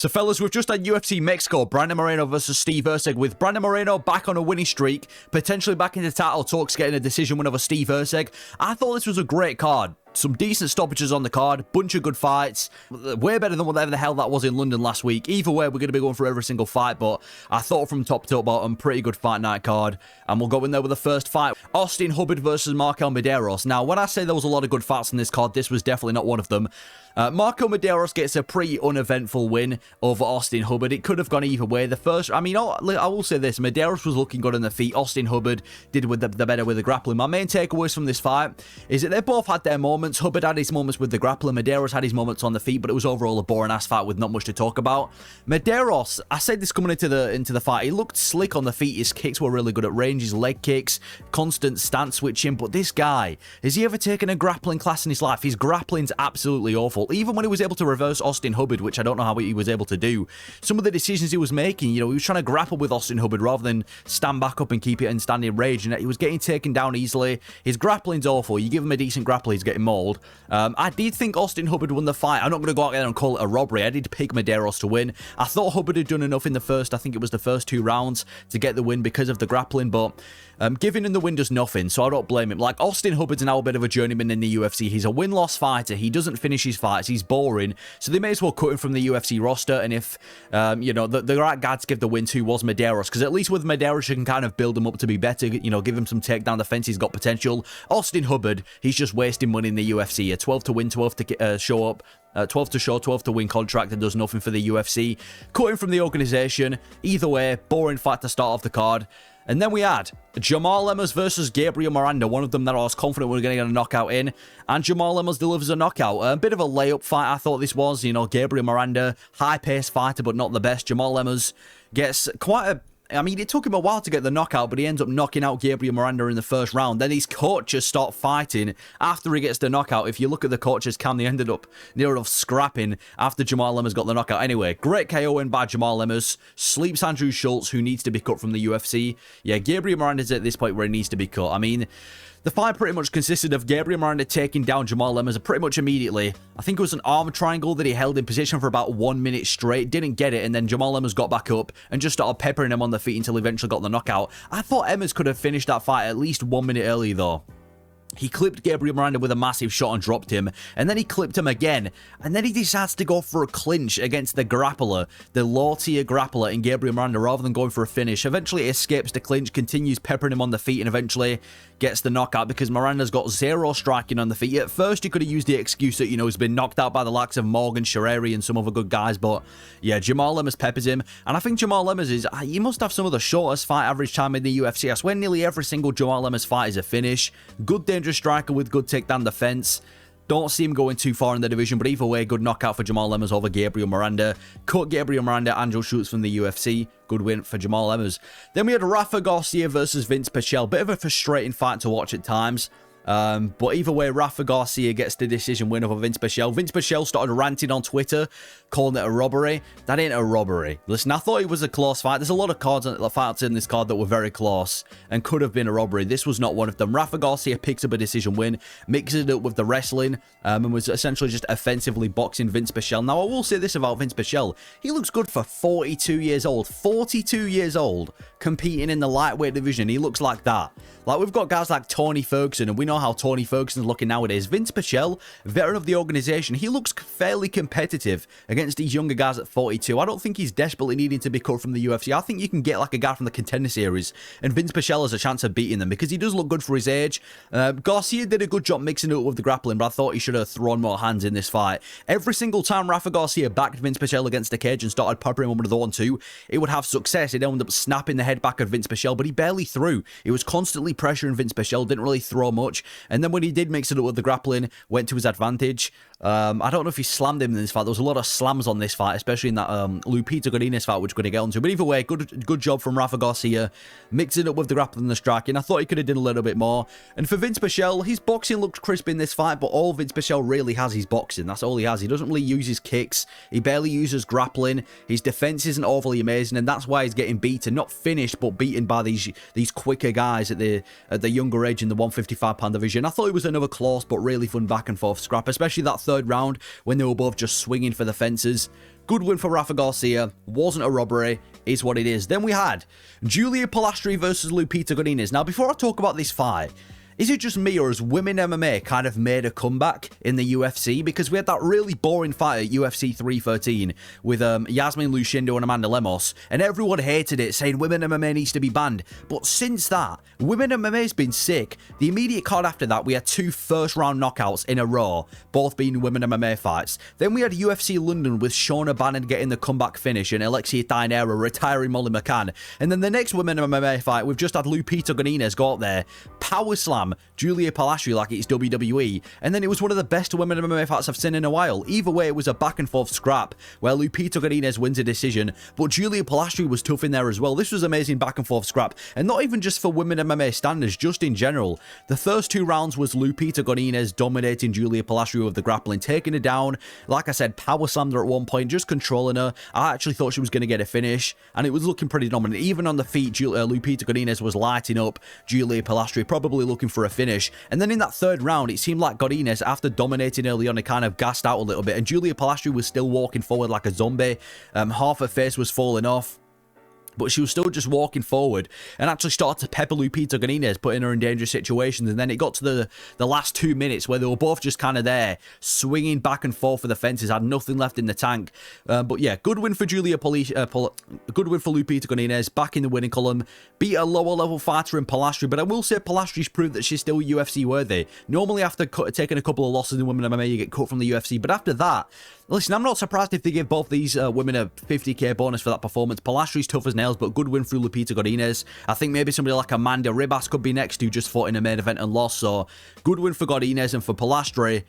So fellas, we've just had UFC Mexico, Brandon Moreno versus Steve Erceg, with Brandon Moreno back on a winning streak, potentially back into title talks, getting a decision win over Steve Erceg. I thought this was a great card. Some decent stoppages on the card, bunch of good fights, way better than whatever the hell that was in London last week. Either way, we're going to be going through every single fight, but I thought from top to bottom, pretty good fight night card. And we'll go in there with the first fight, Austin Hubbard versus Marquel Mederos. Now, when I say there was a lot of good fights in this card, this was definitely not one of them. Marquel Mederos gets a pretty uneventful win over Austin Hubbard. It could have gone either way. The first, I mean, I will say this, Mederos was looking good on the feet. Austin Hubbard did with the better with the grappling. My main takeaways from this fight is that they both had their moments. Hubbard had his moments with the grappling. Mederos had his moments on the feet, but it was overall a boring-ass fight with not much to talk about. Mederos, I said this coming into the fight, he looked slick on the feet. His kicks were really good at range. His leg kicks, constant stance switching. But this guy, has he ever taken a grappling class in his life? His grappling's absolutely awful. Even when he was able to reverse Austin Hubbard, which I don't know how he was able to do, some of the decisions he was making, you know, he was trying to grapple with Austin Hubbard rather than stand back up and keep it in standing rage, and he was getting taken down easily. His grappling's awful. You give him a decent grapple, he's getting mauled. I did think Austin Hubbard won the fight. I'm not going to go out there and call it a robbery. I did pick Mederos to win. I thought Hubbard had done enough in the first, I think it was the first 2 rounds, to get the win because of the grappling, but giving him the win does nothing, so I don't blame him. Like, Austin Hubbard's now a bit of a journeyman in the UFC. He's a win-loss fighter. He doesn't finish his fights. He's boring, so they may as well cut him from the UFC roster, and if, you know, the right guy to give the win to was Mederos, because at least with Mederos, you can kind of build him up to be better, you know, give him some takedown defense. He's got potential. Austin Hubbard, he's just wasting money in the UFC. A 12 to win, 12 to show up. 12 to show, 12 to win contract that does nothing for the UFC. Cut him from the organization. Either way, boring fight to start off the card. And then we had Jamall Emmers versus Gabriel Miranda, one of them that I was confident we were going to get a knockout in. And Jamall Emmers delivers a knockout. A bit of a layup fight, I thought this was. You know, Gabriel Miranda, high-paced fighter, but not the best. Jamall Emmers gets quite a... I mean, it took him a while to get the knockout, but he ends up knocking out Gabriel Miranda in the first round. Then his coaches start fighting after he gets the knockout. If you look at the coaches cam, they ended up near enough scrapping after Jamall Emmers got the knockout. Anyway, great KO win by Jamall Emmers. Sleeps Andrew Schultz, who needs to be cut from the UFC. Yeah, Gabriel Miranda's at this point where he needs to be cut. I mean, the fight pretty much consisted of Gabriel Miranda taking down Jamall Emmers pretty much immediately. I think it was an arm triangle that he held in position for about 1 minute straight. Didn't get it, and then Jamall Emmers got back up and just started peppering him on the feet until he eventually got the knockout. I thought Emmers could have finished that fight at least 1 minute early, though. He clipped Gabriel Miranda with a massive shot and dropped him, and then he clipped him again, and then he decides to go for a clinch against the grappler, the low-tier grappler in Gabriel Miranda, rather than going for a finish. Eventually, he escapes the clinch, continues peppering him on the feet, and eventually gets the knockout because Miranda's got 0 striking on the feet. At first, you could have used the excuse that, you know, he's been knocked out by the likes of Morgan, Chairez, and some other good guys, but yeah, Jamall Emmers peppers him, and I think Jamall Emmers is, he must have some of the shortest fight average time in the UFC. I swear nearly every single Jamall Emmers fight is a finish. Good, dangerous striker with good takedown defense. Don't see him going too far in the division, but either way, good knockout for Jamall Emmers over Gabriel Miranda. Cut Gabriel Miranda, Andrew Schultz from the UFC. Good win for Jamall Emmers. Then we had Rafa Garcia versus Vinc Pichel. Bit of a frustrating fight to watch at times. But either way, Rafa Garcia gets the decision win over Vinc Pichel. Vinc Pichel started ranting on Twitter, calling it a robbery. That ain't a robbery. Listen, I thought it was a close fight. There's a lot of fights in this card that were very close and could have been a robbery. This was not one of them. Rafa Garcia picks up a decision win, mixes it up with the wrestling, and was essentially just offensively boxing Vinc Pichel. Now, I will say this about Vinc Pichel. He looks good for 42 years old. 42 years old, competing in the lightweight division. He looks like that. Like, we've got guys like Tony Ferguson, and we know how Tony Ferguson's looking nowadays. Vinc Pichel, veteran of the organization, he looks fairly competitive against these younger guys at 42. I don't think he's desperately needing to be cut from the UFC. I think you can get like a guy from the Contender Series, and Vinc Pichel has a chance of beating them because he does look good for his age. Garcia did a good job mixing it up with the grappling, but I thought he should have thrown more hands in this fight. Every single time Rafa Garcia backed Vinc Pichel against the cage and started peppering him with the 1-2, it would have success. He'd end up snapping the head back at Vinc Pichel, but he barely threw. He was constantly pressuring Vinc Pichel, didn't really throw much, and then when he did mix it up with the grappling, went to his advantage. I don't know if he slammed him in this fight. There was a lot of slams on this fight, especially in that Lupita Godinez fight, which we're going to get onto. But either way, good job from Rafa Garcia, mixing it up with the grappling and the striking. I thought he could have done a little bit more. And for Vinc Pichel, his boxing looked crisp in this fight, but all Vinc Pichel really has is boxing. That's all he has. He doesn't really use his kicks. He barely uses grappling. His defense isn't overly amazing, and that's why he's getting beaten. Not finished, but beaten by these quicker guys at the younger age in the 155-pound division. I thought it was another close but really fun back and forth scrap, especially that third round when they were both just swinging for the fences. Good win for Rafa Garcia. Wasn't a robbery. Is what it is. Then we had Julia Polastri versus Lupita Godinez. Now, before I talk about this fight, is it just me, or has women MMA kind of made a comeback in the UFC? Because we had that really boring fight at UFC 313 with Yasmin Lucindo and Amanda Lemos, and everyone hated it, saying women MMA needs to be banned. But since that, women MMA has been sick. The immediate card after that, we had 2 first-round knockouts in a row, both being women MMA fights. Then we had UFC London with Shauna Bannon getting the comeback finish and Alexia Dainera retiring Molly McCann. And then the next women MMA fight, we've just had Lupita Godinez go out there, power slam Julia Polastri like it's WWE, and then it was one of the best women MMA fights I've seen in a while. Either way, it was a back and forth scrap where Lupita Godinez wins a decision, but Julia Polastri was tough in there as well. This was amazing back and forth scrap, and not even just for women MMA standards, just in general. The first 2 rounds was Lupita Godinez dominating Julia Polastri with the grappling, taking her down. Like I said, power slammed her at one point, just controlling her. I actually thought she was going to get a finish, and it was looking pretty dominant. Even on the feet, Lupita Godinez was lighting up Julia Polastri, probably looking for a finish. And then in that third round, it seemed like Godinez, after dominating early on, it kind of gassed out a little bit, and Julia Polastri was still walking forward like a zombie. Half her face was falling off, but she was still just walking forward and actually started to pepper Lupita Godinez, putting her in dangerous situations. And then it got to the last 2 minutes where they were both just kind of there, swinging back and forth for the fences, had nothing left in the tank. But yeah, good win for good win for Lupita Godinez, back in the winning column, beat a lower level fighter in Polastri. But I will say Polastri's proved that she's still UFC worthy. Normally after taking a couple of losses in women MMA, you get cut from the UFC. But after that, listen, I'm not surprised if they give both these women a 50k bonus for that performance. Polastri's tough as nails, but good win through Lupita Godinez. I think maybe somebody like Amanda Ribas could be next, who just fought in a main event and lost. So good win for Godinez, and for Polastri,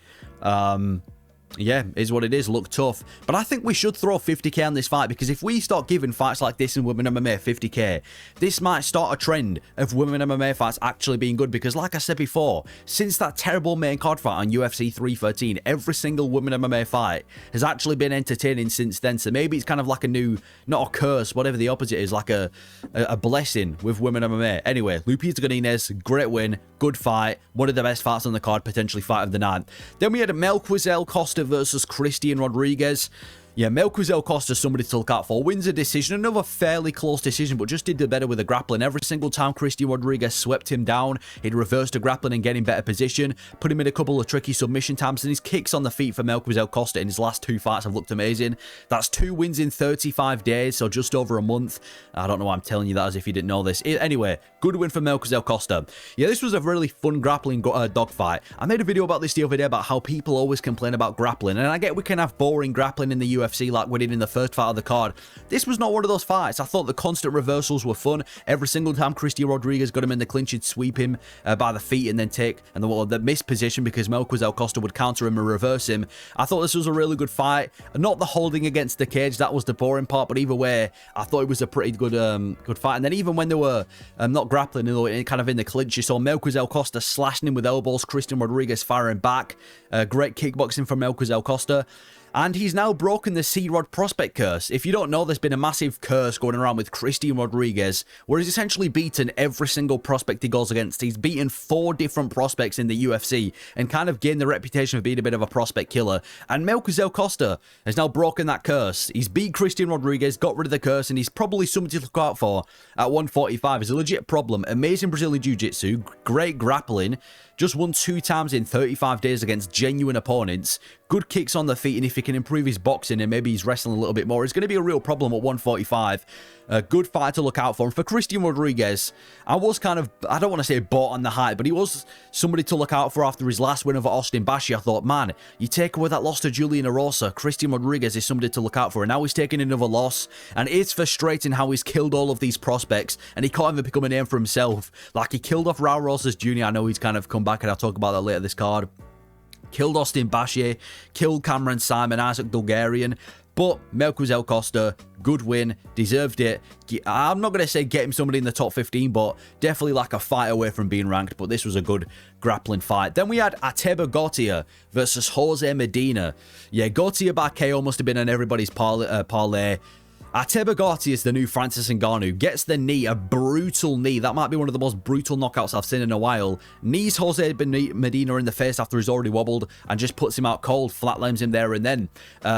yeah, is what it is. Look tough. But I think we should throw 50k on this fight, because if we start giving fights like this in women MMA 50k, this might start a trend of women MMA fights actually being good. Because like I said before, since that terrible main card fight on UFC 313, every single women MMA fight has actually been entertaining since then. So maybe it's kind of like a new, not a curse, whatever the opposite is, like a blessing with women MMA. Anyway, Lupita Godinez, great win, good fight, one of the best fights on the card, potentially fight of the night. Then we had Melquizael Costa versus Christian Rodriguez. Yeah, Melquizael Costa, somebody to look out for. Wins a decision, another fairly close decision, but just did the better with the grappling. Every single time Christian Rodriguez swept him down, he'd reverse the grappling and get in better position, put him in a couple of tricky submission times, and his kicks on the feet for Melquizael Costa in his last 2 fights have looked amazing. That's 2 wins in 35 days, so just over a month. I don't know why I'm telling you that as if you didn't know this. Anyway, good win for Melquizael Costa. Yeah, this was a really fun grappling dogfight. I made a video about this the other day about how people always complain about grappling, and I get we can have boring grappling in the UFC, like we did in the first fight of the card. This was not one of those fights. I thought the constant reversals were fun. Every single time Christian Rodriguez got him in the clinch, he'd sweep him by the feet and then take the missed position, because Melquizael Costa would counter him and reverse him. I thought this was a really good fight. Not the holding against the cage, that was the boring part, but either way, I thought it was a pretty good good fight. And then even when they were not grappling, kind of in the clinch, you saw Melquizael Costa slashing him with elbows, Christian Rodriguez firing back. Great kickboxing from Melquizael Costa. And he's now broken the C-Rod prospect curse. If you don't know, there's been a massive curse going around with Christian Rodriguez, where he's essentially beaten every single prospect he goes against. He's beaten 4 different prospects in the UFC and kind of gained the reputation of being a bit of a prospect killer. And Melquizael Costa has now broken that curse. He's beat Christian Rodriguez, got rid of the curse, and he's probably somebody to look out for at 145. He's a legit problem. Amazing Brazilian Jiu-Jitsu, great grappling, just won 2 times in 35 days against genuine opponents. Good kicks on the feet, and if he can improve his boxing and maybe he's wrestling a little bit more, it's going to be a real problem at 145. A good fight to look out for. And for Christian Rodriguez, I was kind of, I don't want to say bought on the hype, but he was somebody to look out for after his last win over Austin Bashi. I thought, man, you take away that loss to Julian Erosa, Christian Rodriguez is somebody to look out for. And now he's taking another loss, and it's frustrating how he's killed all of these prospects, and he can't even become a name for himself. Like, he killed off Raul Rosas Jr. I know he's kind of come back, and I'll talk about that later this card. Killed Austin Bashi, killed Cameron Saiimon, Isaac Bulgarian. But Melquizael Costa, good win, deserved it. I'm not going to say get him somebody in the top 15, but definitely like a fight away from being ranked. But this was a good grappling fight. Then we had Ateba Gautier versus Jose Medina. Yeah, Gautier by KO must have been on everybody's parlay. Ateba Gautier is the new Francis Ngannou. Gets the knee, a brutal knee. That might be one of the most brutal knockouts I've seen in a while. Knees Jose Medina in the face after he's already wobbled and just puts him out cold, flatlines him there and then.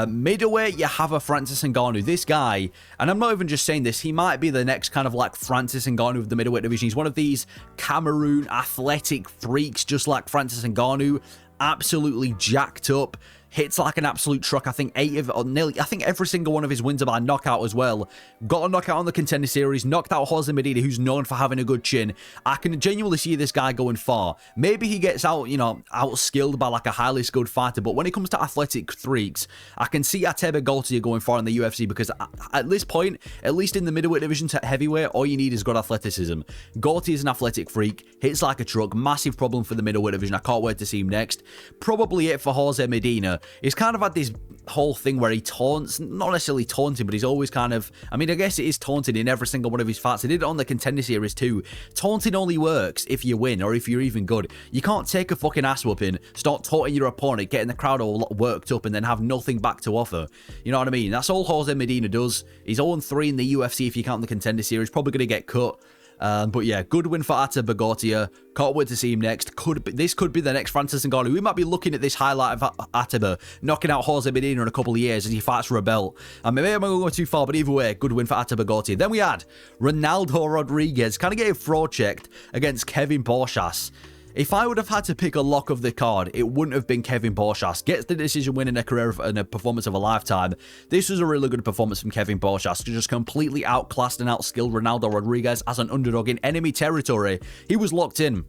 Middleweight, you have a Francis Ngannou. This guy, and I'm not even just saying this, he might be the next kind of like Francis Ngannou of the middleweight division. He's one of these Cameroon athletic freaks, just like Francis Ngannou. Absolutely jacked up. Hits like an absolute truck. I think every single one of his wins are by knockout as well. Got a knockout on the Contender Series. Knocked out Jose Medina, who's known for having a good chin. I can genuinely see this guy going far. Maybe he gets out, outskilled by like a highly skilled fighter. But when it comes to athletic freaks, I can see Ateba Gautier going far in the UFC because at this point, at least in the middleweight division to heavyweight, all you need is good athleticism. Gautier is an athletic freak. Hits like a truck. Massive problem for the middleweight division. I can't wait to see him next. Probably it for Jose Medina. He's kind of had this whole thing where he taunts, not necessarily taunting, but he's always kind of, I guess it is taunting in every single one of his fights. He did it on the Contender Series too. Taunting only works if you win or if you're even good. You can't take a fucking ass whooping, start taunting your opponent, getting the crowd all worked up and then have nothing back to offer. You know what I mean? That's all Jose Medina does. He's 0-3 in the UFC if you count the Contender Series. Probably going to get cut. But yeah, good win for Ateba Gautier. Can't wait to see him next. This could be the next Francis Ngannou. We might be looking at this highlight of Ateba knocking out Jose Medina in a couple of years as he fights for a belt. Maybe I'm going to go too far, but either way, good win for Ateba Gautier. Then we had Ronaldo Rodriguez kind of getting fraud checked against Kevin Borjas. If I would have had to pick a lock of the card, it wouldn't have been Kevin Borjas. Gets the decision win in a career and a performance of a lifetime. This was a really good performance from Kevin Borjas. Just completely outclassed and outskilled Ronaldo Rodriguez as an underdog in enemy territory. He was locked in.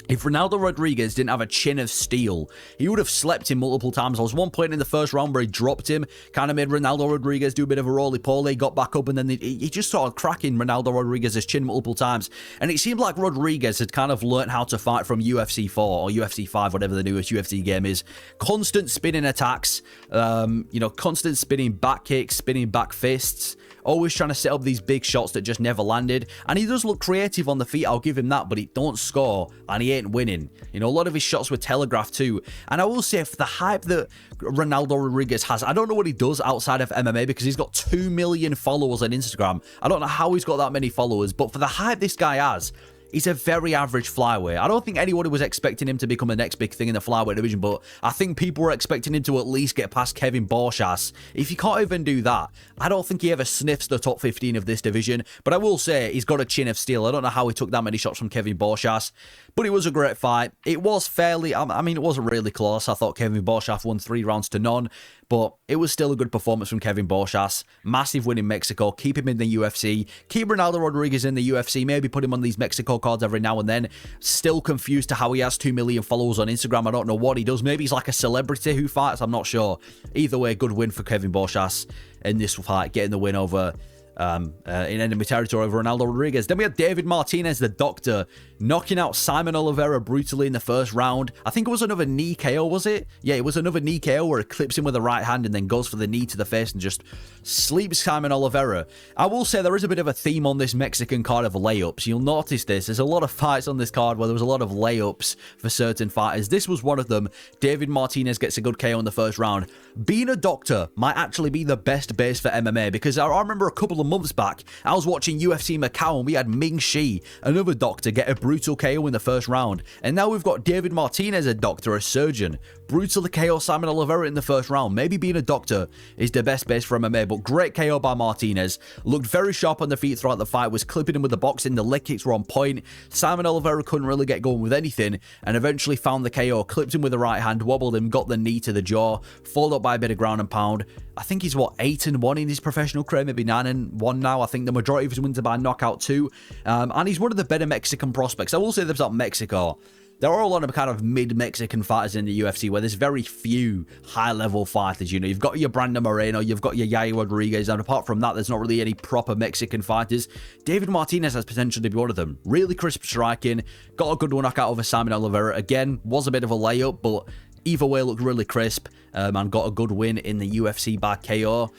If Ronaldo Rodriguez didn't have a chin of steel, he would have slept him multiple times. There was one point in the first round where he dropped him, kind of made Ronaldo Rodriguez do a bit of a roly-poly, got back up, and then he just started cracking Ronaldo Rodriguez's chin multiple times. And it seemed like Rodriguez had kind of learnt how to fight from UFC 4 or UFC 5, whatever the newest UFC game is. Constant spinning attacks, constant spinning back kicks, spinning back fists. Always trying to set up these big shots that just never landed. And he does look creative on the feet, I'll give him that, but he don't score, and he ain't winning. A lot of his shots were telegraphed too. And I will say, for the hype that Ronaldo Rodriguez has, I don't know what he does outside of MMA because he's got 2 million followers on Instagram. I don't know how he's got that many followers, but for the hype this guy has, he's a very average flyweight. I don't think anybody was expecting him to become the next big thing in the flyweight division, but I think people were expecting him to at least get past Kevin Borjas. If he can't even do that, I don't think he ever sniffs the top 15 of this division. But I will say, he's got a chin of steel. I don't know how he took that many shots from Kevin Borjas, but it was a great fight. It was fairly, it wasn't really close. I thought Kevin Borjas won 3-0 but it was still a good performance from Kevin Borjas. Massive win in Mexico. Keep him in the UFC. Keep Ronaldo Rodriguez in the UFC. Maybe put him on these Mexico cards every now and then. Still confused to how he has 2 million followers on Instagram. I don't know what he does. Maybe he's like a celebrity who fights. I'm not sure. Either way, good win for Kevin Borjas in this fight, getting the win over in enemy territory over Ronaldo Rodriguez. Then we had David Martinez, the doctor, knocking out Saiimon Oliveira brutally in the first round. I think it was another knee KO, was it? Yeah, it was another knee KO where he clips him with the right hand and then goes for the knee to the face and just sleeps Saiimon Oliveira. I will say there is a bit of a theme on this Mexican card of layups. You'll notice this. There's a lot of fights on this card where there was a lot of layups for certain fighters. This was one of them. David Martinez gets a good KO in the first round. Being a doctor might actually be the best base for MMA because I remember a couple of months back, I was watching UFC Macau and we had Ming Shi, another doctor, get a brutal KO in the first round. And now we've got David Martinez, a doctor, a surgeon, brutally KO Saiimon Oliveira in the first round. Maybe being a doctor is the best base for MMA, but great KO by Martinez. Looked very sharp on the feet throughout the fight, was clipping him with the boxing, the leg kicks were on point. Saiimon Oliveira couldn't really get going with anything and eventually found the KO, clipped him with the right hand, wobbled him, got the knee to the jaw, followed up by a bit of ground and pound. I think he's, 8-1 in his professional career, maybe 9-1 now. I think the majority of his wins are by knockout too. And he's one of the better Mexican prospects. I will say this about Mexico. There are a lot of kind of mid-Mexican fighters in the UFC where there's very few high-level fighters. You've got your Brandon Moreno, you've got your Yair Rodriguez, and apart from that, there's not really any proper Mexican fighters. David Martinez has potential to be one of them. Really crisp striking, got a good one knockout over Saiimon Oliveira. Again, was a bit of a layup, but either way looked really crisp and got a good win in the UFC by KO.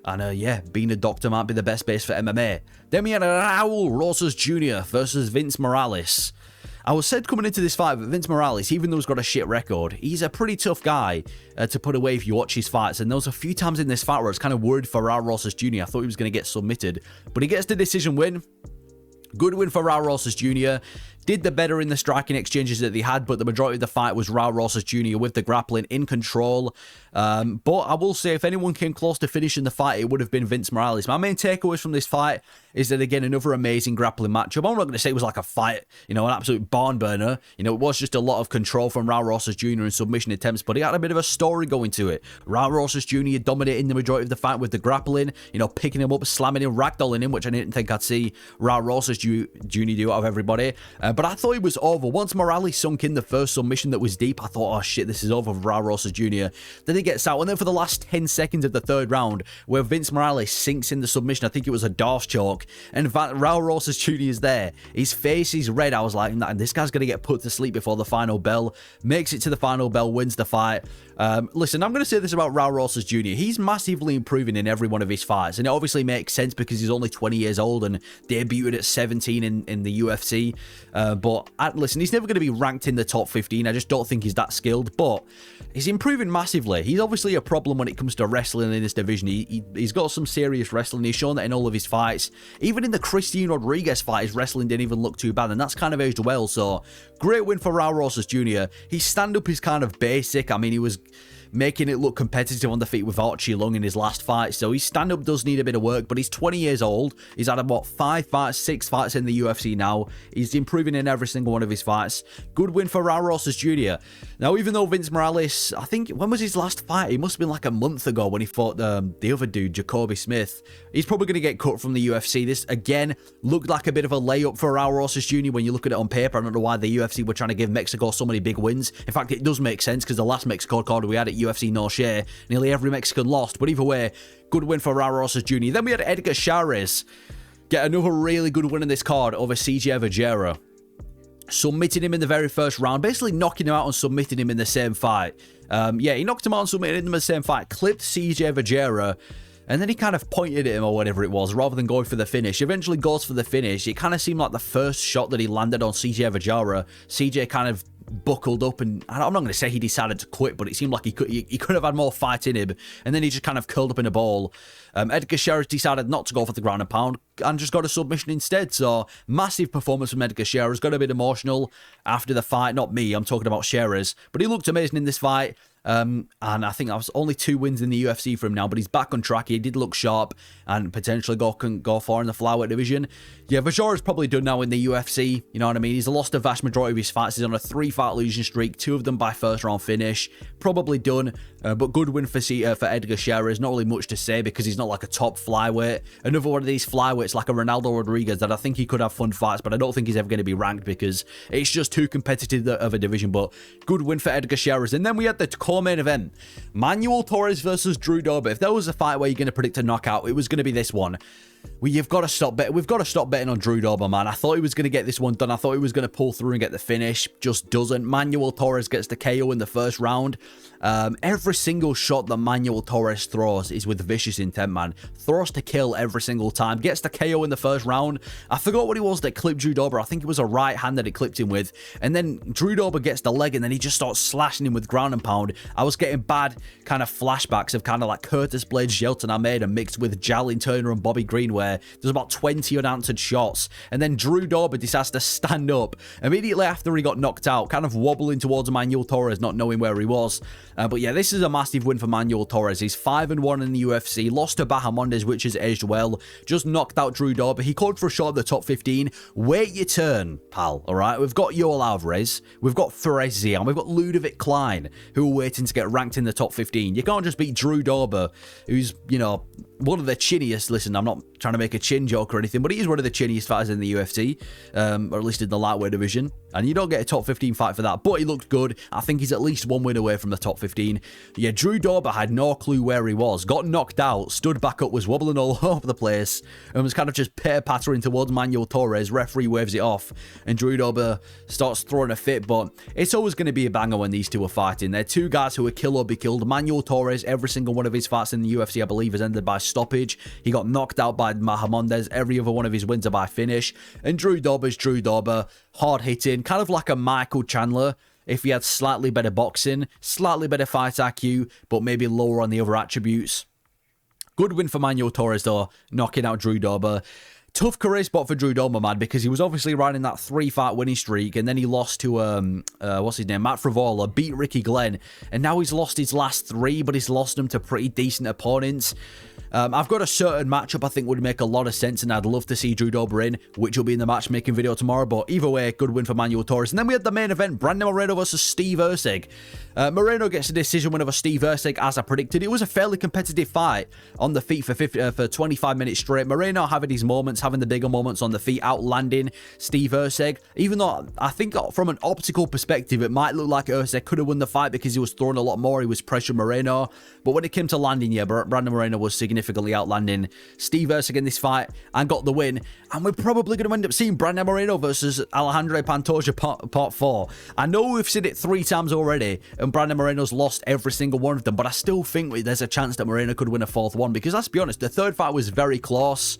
And yeah, being a doctor might be the best base for MMA. Then we had Raul Rosas Jr. versus Vince Morales. I was said coming into this fight that Vince Morales, even though he's got a shit record, he's a pretty tough guy to put away if you watch his fights. And there was a few times in this fight where I was kind of worried for Raul Rosas Jr. I thought he was going to get submitted, but he gets the decision win. Good win for Raul Rosas Jr. Did the better in the striking exchanges that they had, but the majority of the fight was Raul Rosas Jr. with the grappling in control. But I will say, if anyone came close to finishing the fight, it would have been Vince Morales. My main takeaways from this fight is that, again, another amazing grappling matchup. I'm not going to say it was like a fight, you know, an absolute barn burner. You know, it was just a lot of control from Raul Rosas Jr. in submission attempts, but he had a bit of a story going to it. Raul Rosas Jr. dominating the majority of the fight with the grappling, you know, picking him up, slamming him, ragdolling him, which I didn't think I'd see Raul Rosas Jr. do out of everybody. But I thought it was over. Once Morales sunk in the first submission that was deep, I thought, oh shit, this is over for Raul Rosas Jr. Then he gets out, and then for the last 10 seconds of the third round, where Vince Morales sinks in the submission, I think it was a Darce choke, and Raul Rosas Jr. is there. His face is red. I was like, nah, this guy's going to get put to sleep before the final bell. Makes it to the final bell, wins the fight. Listen, I'm going to say this about Raul Rosas Jr. He's massively improving in every one of his fights, and it obviously makes sense because he's only 20 years old and debuted at 17 in the UFC. But listen, he's never going to be ranked in the top 15. I just don't think he's that skilled, but he's improving massively. He's obviously a problem when it comes to wrestling in this division. He's got some serious wrestling. He's shown that in all of his fights. Even in the Christian Rodriguez fight, his wrestling didn't even look too bad, and that's kind of aged well. So great win for Raul Rosas Jr. His stand-up is kind of basic. I mean, he was making it look competitive on the feet with Archie Long in his last fight, so his stand-up does need a bit of work, but he's 20 years old. He's had about 6 fights in the UFC now. He's improving in every single one of his fights. Good win for Raul Rosas Jr. Now, even though Vince Morales, I think, when was his last fight? It must have been like a month ago when he fought the other dude, Jacoby Smith. He's probably going to get cut from the UFC. This, again, looked like a bit of a layup for Raul Rosas Jr. when you look at it on paper. I don't know why the UFC were trying to give Mexico so many big wins. In fact, it does make sense because the last Mexico card we had at UFC No Share, nearly every Mexican lost. But either way, good win for Raul Rosas Jr. Then we had Edgar Chairez get another really good win in this card over CJ Vergara. Submitting him in the very first round, basically knocking him out and submitting him in the same fight. Yeah, he knocked him out and submitted him in the same fight, clipped CJ Vergara, and then he kind of pointed at him or whatever it was, rather than going for the finish. Eventually goes for the finish. It kind of seemed like the first shot that he landed on CJ Vergara, CJ kind of buckled up, and I'm not going to say he decided to quit, but it seemed like he could have had more fight in him, and then he just kind of curled up in a ball. Edgar Chairez decided not to go for the ground and pound and just got a submission instead. So massive performance from Edgar Chairez. Got a bit emotional after the fight. Not me, I'm talking about Chairez, but he looked amazing in this fight. And I think that was only 2 wins in the UFC for him now, but he's back on track. He did look sharp and potentially go far in the flyweight division. Yeah, Vergara's probably done now in the UFC, you know what I mean? He's lost the vast majority of his fights. He's on a 3-fight losing streak, 2 of them by first round finish. Probably done, but good win for Edgar Chairez. Not really much to say because he's not like a top flyweight. Another one of these flyweights like a Ronaldo Rodriguez that I think he could have fun fights, but I don't think he's ever going to be ranked because it's just too competitive of a division. But good win for Edgar Chairez. And then we had the co-main event, Manuel Torres versus Drew Dober. If there was a fight where you're going to predict a knockout, it was going to be this one. We've got to stop betting on Drew Dober, man. I thought he was going to get this one done. I thought he was going to pull through and get the finish. Just doesn't. Manuel Torres gets the KO in the first round. Every single shot that Manuel Torres throws is with vicious intent, man. Throws to kill every single time. Gets the KO in the first round. I forgot what it was that clipped Drew Dober. I think it was a right hand that it clipped him with. And then Drew Dober gets the leg, and then he just starts slashing him with ground and pound. I was getting bad kind of flashbacks of kind of like Curtis Blades, Shelton Almeida mixed with Jalin Turner and Bobby Green, where there's about 20 unanswered shots, and then Drew Dober decides to stand up immediately after he got knocked out, kind of wobbling towards Manuel Torres, not knowing where he was. But yeah, this is a massive win for Manuel Torres. He's 5-1 in the UFC, lost to Bahamondes, which is aged well, just knocked out Drew Dober. He called for a shot at the top 15. Wait your turn, pal, all right? We've got Yoel Alvarez, we've got Ferezzi, and we've got Ludovic Klein, who are waiting to get ranked in the top 15. You can't just beat Drew Dober, who's, you know, one of the chinniest. Listen, I'm not trying to make a chin joke or anything, but he is one of the chinniest fighters in the UFC, or at least in the lightweight division, and you don't get a top 15 fight for that, but he looked good. I think he's at least 1 win away from the top 15. Yeah, Drew Dober had no clue where he was, got knocked out, stood back up, was wobbling all over the place, and was kind of just pattering towards Manuel Torres. Referee waves it off, and Drew Dober starts throwing a fit, but it's always going to be a banger when these two are fighting. They're two guys who are kill or be killed. Manuel Torres, every single one of his fights in the UFC, I believe, has ended by stoppage. He got knocked out by Mahamondes. Every other one of his wins are by finish. And Drew Dober's Drew Dober. Hard hitting. Kind of like a Michael Chandler if he had slightly better boxing, slightly better fight IQ, but maybe lower on the other attributes. Good win for Manuel Torres, though, knocking out Drew Dober. Tough career spot for Drew Dober, man, because he was obviously riding that 3-fight winning streak, and then he lost to, what's his name, Matt Frivola, beat Ricky Glenn, and now he's lost his last 3, but he's lost them to pretty decent opponents. I've got a certain matchup I think would make a lot of sense, and I'd love to see Drew Dober in, which will be in the matchmaking video tomorrow, but either way, good win for Manuel Torres. And then we had the main event, Brandon Moreno versus Steve Erceg. Moreno gets a decision win over Steve Erceg, as I predicted. It was a fairly competitive fight on the feet for 25 minutes straight. Moreno having his moments, having the bigger moments on the feet, outlanding Steve Erceg, even though I think from an optical perspective, it might look like Erceg could have won the fight because he was throwing a lot more, he was pressuring Moreno, but when it came to landing, yeah, Brandon Moreno was significantly outlanding Steve Erceg in this fight and got the win, and we're probably going to end up seeing Brandon Moreno versus Alejandro Pantoja part 4. I know we've said it 3 times already, and Brandon Moreno's lost every single one of them, but I still think there's a chance that Moreno could win a 4th one, because let's be honest, the 3rd fight was very close.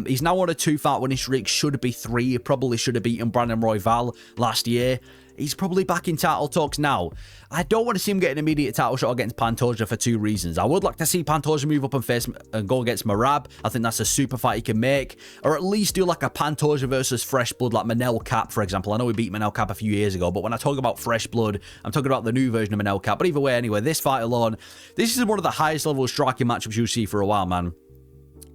He's now on a 2-fight winning streak, should be 3. He probably should have beaten Brandon Royval last year. He's probably back in title talks now. I don't want to see him get an immediate title shot against Pantoja for 2 reasons. I would like to see Pantoja move up and go against Merab. I think that's a super fight he can make. Or at least do like a Pantoja versus Fresh Blood, like Manel Cap, for example. I know we beat Manel Cap a few years ago, but when I talk about Fresh Blood, I'm talking about the new version of Manel Cap. But either way, anyway, this fight alone, this is one of the highest level striking matchups you'll see for a while, man.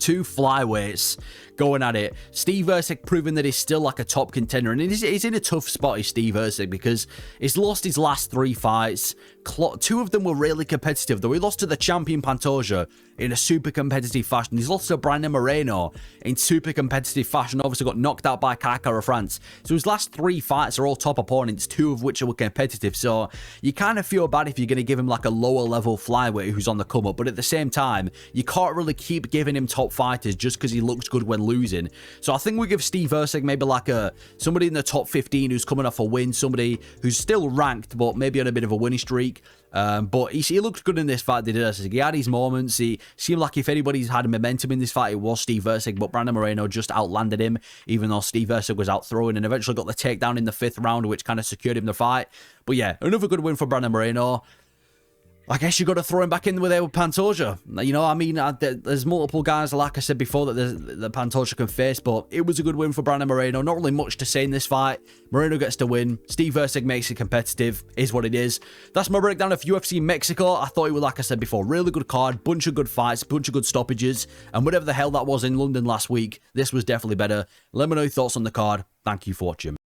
2 flyweights going at it. Steve Erceg proving that he's still like a top contender, and he's in a tough spot, is Steve Erceg, because he's lost his last 3 fights. 2 of them were really competitive, though. He lost to the champion Pantoja in a super competitive fashion. He's lost to Brandon Moreno in super competitive fashion. Obviously got knocked out by Kakara France. So his last 3 fights are all top opponents, 2 of which were competitive. So you kind of feel bad if you're going to give him like a lower level flyweight who's on the come up, but at the same time, you can't really keep giving him top fighters just because he looks good when losing. So I think we give Steve Erceg maybe like somebody in the top 15 who's coming off a win, somebody who's still ranked but maybe on a bit of a winning streak. But he looked good in this fight, did Erceg. He had his moments. He seemed like if anybody's had momentum in this fight, it was Steve Erceg, but Brandon Moreno just outlanded him, even though Steve Erceg was out throwing, and eventually got the takedown in the 5th round, which kind of secured him the fight. But yeah, another good win for Brandon Moreno. I guess you got to throw him back in there with Pantoja. You know, I mean, there's multiple guys, like I said before, that Pantoja can face, but it was a good win for Brandon Moreno. Not really much to say in this fight. Moreno gets to win. Steve Erceg makes it competitive. Is what it is. That's my breakdown of UFC Mexico. I thought it was, like I said before, really good card, bunch of good fights, bunch of good stoppages, and whatever the hell that was in London last week, this was definitely better. Let me know your thoughts on the card. Thank you for watching.